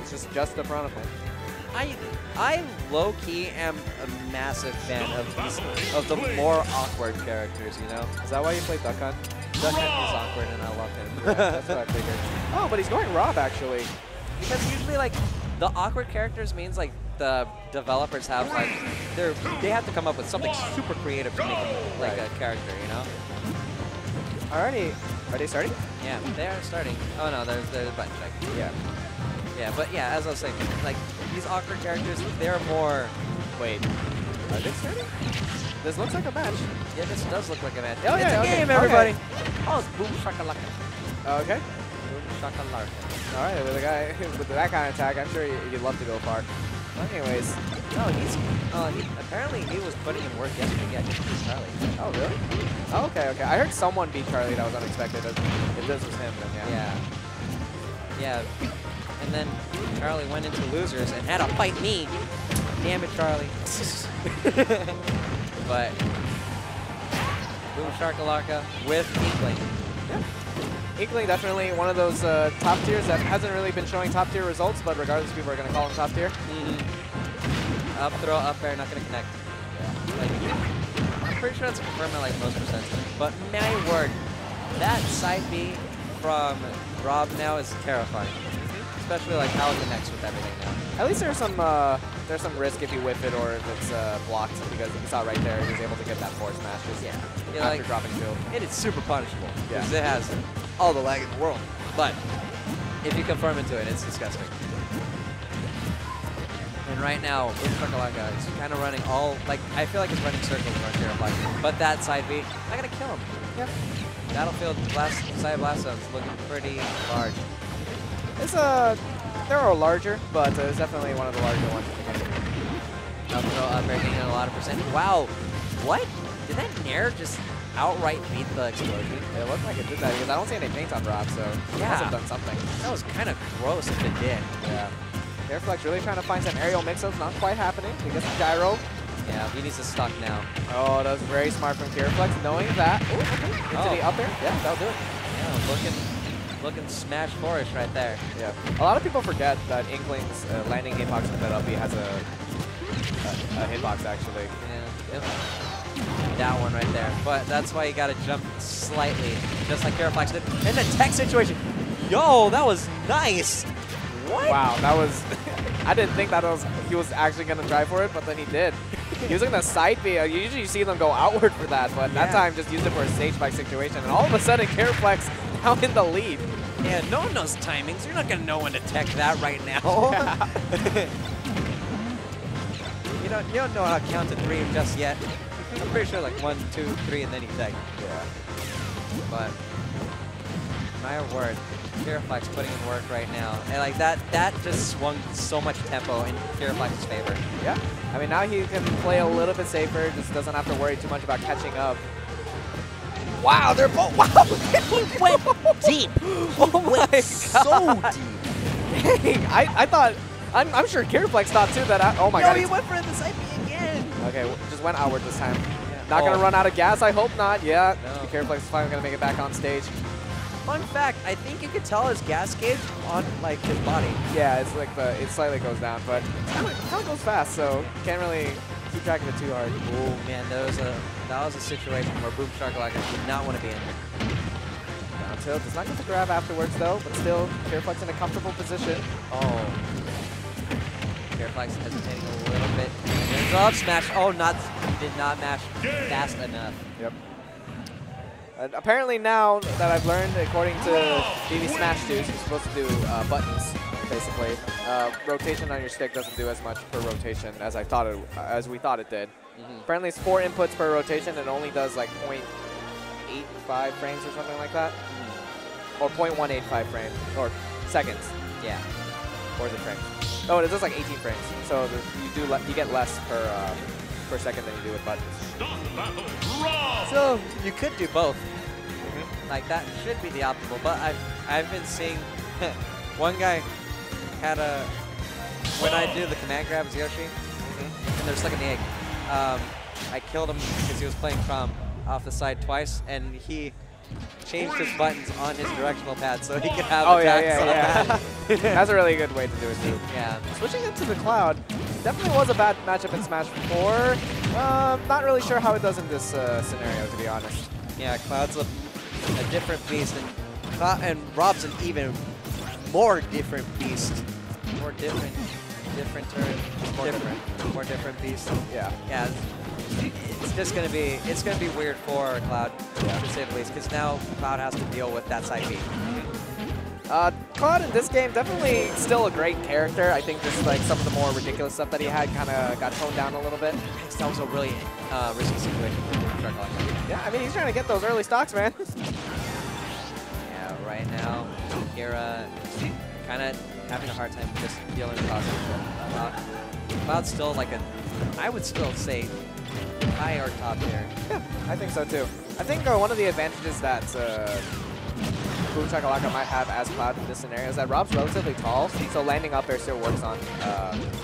It's just in front of him. I low-key am a massive fan of the more awkward characters, you know? Is that why you played Duck Hunt? Duck Hunt is awkward and I love him. Yeah, that's what I figured. Oh, but he's going Rob, actually. Because usually, like, the awkward characters means, like, the developers have, like, they have to come up with something super creative to make them, like, a character, you know? Alrighty. Are they starting? Yeah, they are starting. Oh, no, there's a button check. Yeah. Yeah, but yeah, as I was saying, like, these awkward characters, they're more... Wait. Are they starting? This looks like a match. Yeah, this does look like a match. Oh, it's yeah, a okay. game, everybody! Okay. Oh, it's BoomShakaLarka. Okay. BoomShakaLarka. Alright, with a guy with that kind of attack, I'm sure you'd love to go far. Anyways. No, apparently he was putting in work yesterday. Yeah, just beat Charlie. Oh, really? Oh, okay, okay. I heard someone beat Charlie that was unexpected. If this was him, then yeah. Yeah. And then Charlie went into losers and had to fight me. Damn it, Charlie. But BoomShakaLarka with Inkling. Yeah. Inkling definitely one of those top tiers that hasn't really been showing top tier results, but regardless, people are going to call him top tier. Up throw, up air, not going to connect. Yeah. Like, I'm pretty sure that's confirmed at like most percent. But my word, that side B from Rob now is terrifying. Especially like how it connects with everything now. At least there's some risk if you whiff it or if it's blocked, because you saw right there he was able to get that forward smash just after like, dropping shield. It is super punishable because Yeah. it has all the lag in the world. But if you confirm into it, it's disgusting. And right now, BoomShakaLarka is kind of running all, like, I feel like it's running circles around Kiraflax. But that side B, not going to kill him. Yep. Battlefield side blast zone's looking pretty large. It's they're all larger, but it's definitely one of the larger ones in the game. Up throw, up air, getting a lot of percent. Wow, what? Did that Nair just outright beat the explosion? It looked like it did that because I don't see any paint on Rob, so he must have done something. That was kind of gross if it did. Yeah. Kiraflax really trying to find some aerial mix-ups, not quite happening. He gets the gyro. Yeah, he needs to stock now. Oh, that was very smart from Kiraflax, knowing that. Ooh, okay. Into the up there. Yeah, that'll do it. Yeah, looking smash forest right there. Yeah. A lot of people forget that Inkling's landing hitbox with that up B has a hitbox, actually. Yeah, yep. That one right there. But that's why you got to jump slightly, just like Kiraflax did. In the tech situation. Yo, that was nice. What? Wow, that was... I didn't think that he was actually going to try for it, but then he did. Using the side B, usually you see them go outward for that, but that time just used it for a stage fight situation, and all of a sudden Kiraflax now in the lead. Yeah, no one knows timings. You're not going to know when to tech that right now. Yeah. you don't know how to count to 3 just yet. I'm pretty sure like 1, 2, 3, and then you tech. Yeah. But my word, Kiraflax putting in work right now. And like that just swung so much tempo in Kiraflax's favor. Yeah. I mean, now he can play a little bit safer, just doesn't have to worry too much about catching up. Wow, they're both, wow, he went deep. Oh my God. So deep. Dang, I thought, I'm sure Kiraflax thought too that, oh my God. No, he went for the side B again. Okay, just went outward this time. Yeah. Not going to run out of gas, I hope not. Yeah, no. Kiraflax is finally going to make it back on stage. Fun fact, I think you could tell his gas gauge on like his body. Yeah, it's like it slightly goes down, but it kind of goes fast, so can't really keep track of it too hard. Oh man, that was a situation where BoomShakaLarka did not want to be in. Down tilt, does not get the grab afterwards though, but still Kiraflax in a comfortable position. Oh. Kiraflax hesitating a little bit. And then up smash. Oh, he did not mash fast enough. Yep. Apparently now that I've learned, according to BB Smash 2, you're supposed to do buttons, basically. Rotation on your stick doesn't do as much per rotation as we thought it did. Apparently it's 4 inputs per rotation and only does like 0.85 frames or something like that. Or 0.185 frames, or seconds. Yeah. Or is it frames? Oh, it does like 18 frames. So you get less per second than you do with buttons. So you could do both. Like that should be the optimal, but I've been seeing one guy had when I do the command grab as Yoshi and they're stuck in the egg. I killed him because he was playing from off the side twice, and he changed his buttons on his directional pad so he could have Oh, attacks. yeah. That's a really good way to do it, too. Yeah. Switching into the Cloud definitely was a bad matchup in Smash 4. Not really sure how it does in this scenario, to be honest. Yeah, Cloud's a different beast, and Rob's an even more different beast. More different beast. Yeah. Yeah. It's gonna be weird for Cloud, to say the least, because now Cloud has to deal with that side B. Cloud in this game, definitely still a great character. I think just like some of the more ridiculous stuff that he had kind of got toned down a little bit. That was a really risky situation for BoomShakaLarka. Yeah, I mean, he's trying to get those early stocks, man. Yeah, right now, Kira kind of having a hard time just dealing with Cloud. Cloud's still like I would still say high or top tier. Yeah, I think so too. I think one of the advantages that BoomShakaLarka might have as Cloud in this scenario is that Rob's relatively tall, so landing up air still works on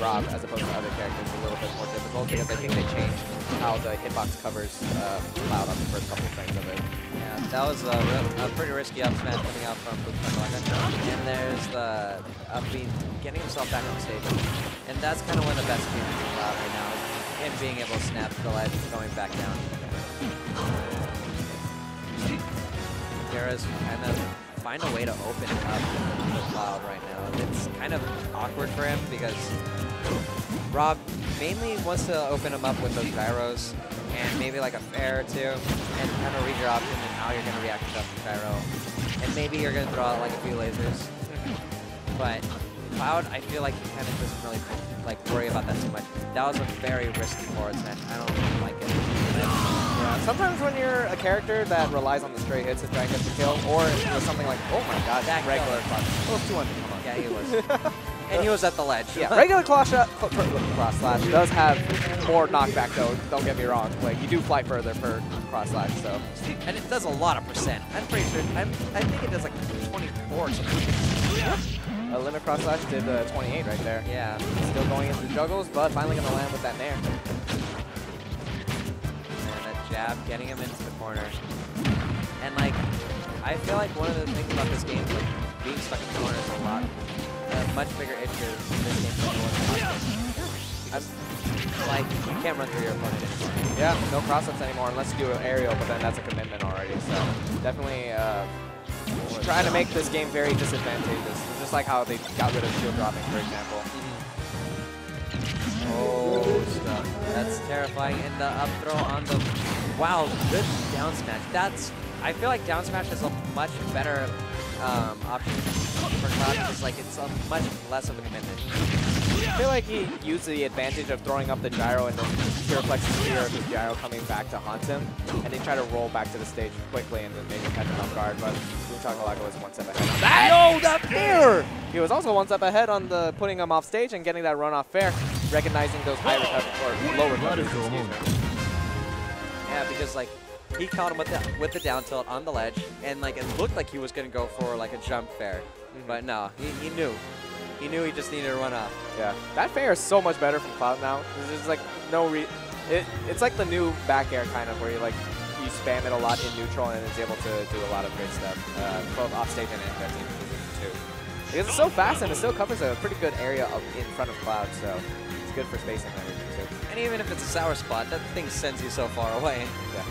Rob as opposed to other characters a little bit more difficult because I think they changed how the hitbox covers Cloud on the first couple of frames of it. Yeah, that was a pretty risky up smash coming out from BoomShakaLarka. And there's the up B getting himself back on stage. And that's kind of one of the best feelings of Cloud right now, him being able to snap the ledge going back down. Kira's kind of find a way to open up the Cloud right now. It's kind of awkward for him because Rob mainly wants to open him up with those gyros and maybe like a fair or two and kind of read your option and how you're going to react to that gyro. And maybe you're going to throw out like a few lasers. But Cloud, I feel like he kind of doesn't really like worry about that too much. That was a very risky forward smash. I don't really like it. Yeah, sometimes when you're a character that relies on the straight hits to try and get the kill, or something like, oh my god, that regular cross. Oh, it's 200, come on. Yeah, he was. And he was at the ledge. Yeah, regular cross slash does have more knockback though, don't get me wrong. Like, you do fly further per cross slash, so. And it does a lot of percent. I'm pretty sure, I think it does like 24 or something. A limit cross slash did 28 right there. Yeah. Still going into the juggles, but finally going to land with that nair. And that jab, getting him into the corner. And like, I feel like one of the things about this game is like being stuck in the corner is a much bigger issue in this game than it was last game. Like, you can't run through your opponent anymore. Yeah, no cross-ups anymore unless you do an aerial, but then that's a commitment already. So definitely trying to make this game very disadvantageous. Just like how they got rid of shield dropping, for example. Oh, stuff. That's terrifying. And the up throw on the... Wow, good down smash. I feel like down smash is a much better option for Cloud because like, it's a much less of a commitment. I feel like he used the advantage of throwing up the gyro and then Kiraflax's fear of his gyro coming back to haunt him, and they try to roll back to the stage quickly and then maybe catch him off guard, but BoomShakaLarka was one step ahead on that. No, that fair! He was also one step ahead on the putting him off stage and getting that run off fair, recognizing those high recovery, or low recoveries, excuse me. Yeah, because like, he caught him with the down tilt on the ledge, and like it looked like he was gonna go for like a jump fair, but no, he knew. He knew he just needed to run off. Yeah, that fair is so much better from Cloud now. There's just like no it's like the new back air kind of where you spam it a lot in neutral and it's able to do a lot of great stuff, both off stage and in that team position too. Because it's so fast and it still covers a pretty good area in front of Cloud, so it's good for spacing and everything too. And even if it's a sour spot, that thing sends you so far away. Yeah.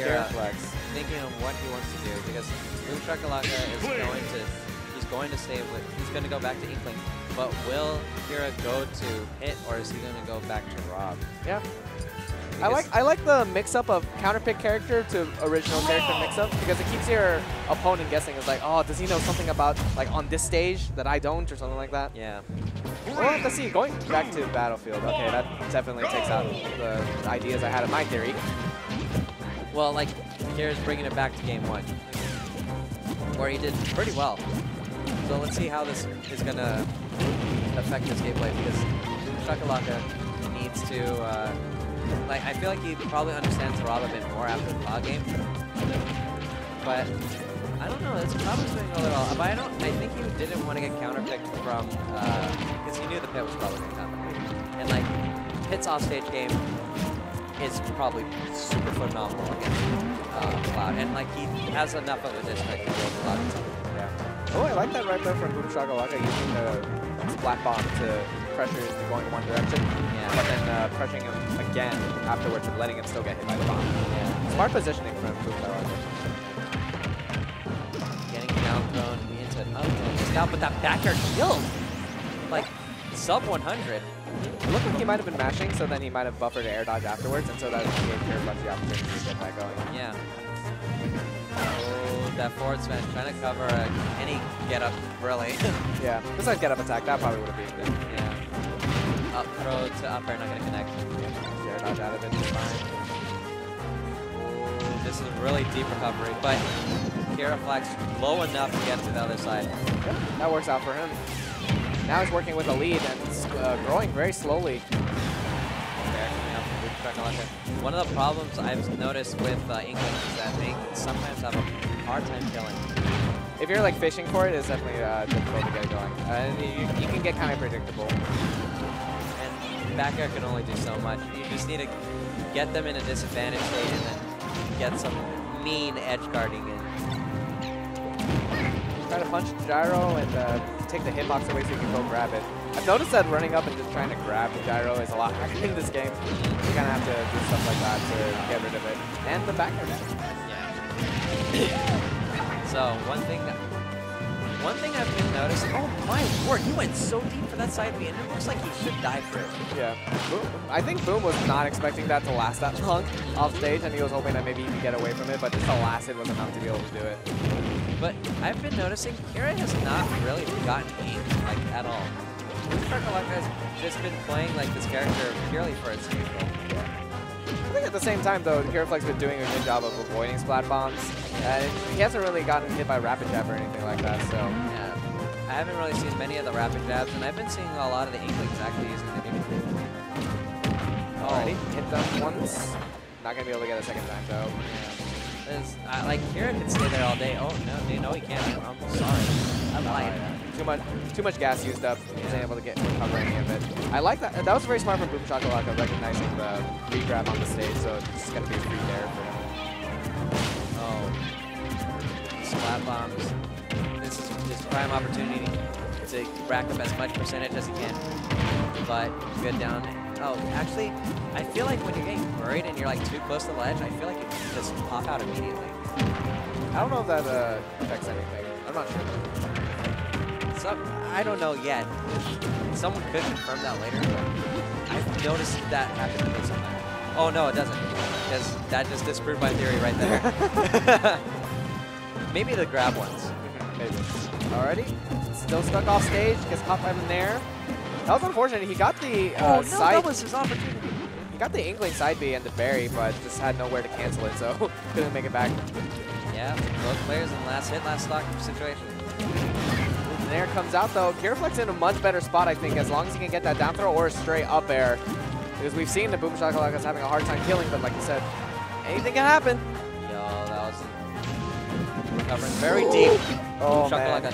Kiraflax thinking of what he wants to do because BoomShakaLarka is going to stay with. He's going to go back to Inkling, but will Kira go to hit or is he going to go back to Rob? Yeah. I like the mix-up of counterpick character to original character mix-up because it keeps your opponent guessing. It's like, oh, does he know something about like on this stage that I don't or something like that? Yeah. We'll have to see. Going back to Battlefield. Okay, that definitely takes out the ideas I had in my theory. Well, like, Kira's bringing it back to game 1, where he did pretty well. So let's see how this is going to affect his gameplay, because BoomShakaLarka needs to, like, I feel like he probably understands Rob a bit more after the Cloud game. But, I don't know, this Cloud was doing really well. But I think he didn't want to get counterpicked from, because he knew the pit was probably going to come. And, like, Pit's offstage game, is probably super phenomenal against Cloud, and like he has enough of a district to build a lot of time. Yeah. Oh, I like that right there from BoomShakaLarka using the splat bomb to pressure him going in one direction, but then pressuring him again afterwards and letting him still get hit by the bomb. Yeah. Smart positioning from BoomShakaLarka. Getting down thrown into an up throw. Just down, but that back air killed. Like sub 100. It looked like he might have been mashing, so then he might have buffered air dodge afterwards, and so that gave Kiraflax the opportunity to get that going. Yeah. Oh, that forward smash trying to cover any get up, really. Yeah. Besides get up attack, that probably would have been good. Yeah. Up throw to up air, not going to connect. Yeah. Air dodge out of it, it's fine. Oh, this is a really deep recovery, but Kiraflax low enough to get to the other side. Yep. That works out for him. Now he's working with a lead and it's growing very slowly. One of the problems I've noticed with English is that they sometimes have a hard time killing. If you're like fishing for it, it's definitely difficult to get it going. And you can get kind of predictable. And back air can only do so much. You just need to get them in a disadvantage state and then get some mean edge guarding in. Try to punch the gyro and take the hitbox away so you can go grab it. I've noticed that running up and just trying to grab the gyro is a lot harder in this game. You kind of have to do stuff like that to get rid of it. And the back air dash. Yeah. So one thing I've been noticing, oh my word, he went so deep for that side B and it looks like he should die for it. Yeah. I think Boom was not expecting that to last that long off stage, and he was hoping that maybe he could get away from it, but just the last hit was enough to be able to do it. But I've been noticing Kira has not really gotten aim like at all. BoomShakaLarka has just been playing like this character purely for its neutral. I think at the same time though, Kiraflax has been doing a good job of avoiding splat bombs. He hasn't really gotten hit by rapid jab or anything like that, so. Yeah. I haven't really seen many of the rapid jabs, and I've been seeing a lot of the Inklings actually using the neutral. Alrighty, hit them once. Not gonna be able to get a second time though. Yeah. Like Kira can stay there all day. Oh no, he can't. I'm sorry. I'm lying. Too much gas used up. He wasn't able to recover any of it. I like that. That was very smart from BoomShakaLarka, recognizing the re-grab on the stage, so it's gonna be a free dare for him. Oh, splat bombs. This is his prime opportunity to rack up as much percentage as he can. But good down. Oh, actually, I feel like when you're getting buried and you're like too close to the ledge, I feel like you can just pop out immediately. I don't know if that affects anything. I'm not sure. So, I don't know yet. Someone could confirm that later, but I've noticed that happen to me sometimes. Oh no, it doesn't. Because that just disproved my theory right there. Maybe the grab ones. Maybe. Alrighty. Still stuck off stage. Gets caught by the Nair. That was unfortunate. He got the side. That was his opportunity. He got the Inkling side B and the berry, but just had nowhere to cancel it, so couldn't make it back. Yeah, both players in last hit, last stock situation. The Nair comes out though. Kiraflax in a much better spot, I think, as long as he can get that down throw or a straight up air. Because we've seen that BoomShakaLarka is having a hard time killing, but like you said, anything can happen. Yo, that was recovering very deep. Oh man.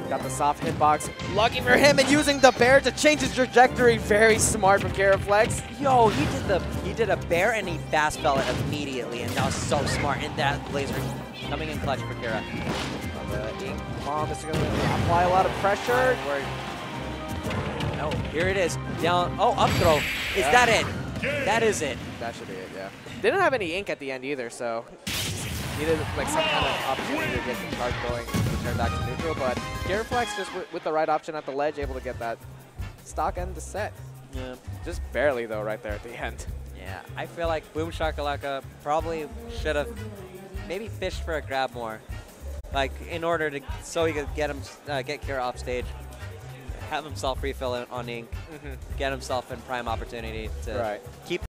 Got the soft hitbox. Lucky for him, and using the bear to change his trajectory. Very smart from Kiraflax. Yo, he did a bear and he fast fell it immediately, and that was so smart. And that laser coming in clutch for Kira. The ink bomb is going to apply a lot of pressure. No, here it is. Down. Oh, up throw. Is that it? That is it. That should be it, yeah. Didn't have any ink at the end either, so needed like some kind of opportunity to get the charge going to turn back to neutral, but Kiraflax just with the right option at the ledge, able to get that stock end the set. Yeah. Just barely though, right there at the end. Yeah, I feel like BoomShakaLarka probably should have maybe fished for a grab more, like in order to so he could get Kira off stage, have himself refill on ink, get himself in prime opportunity to keep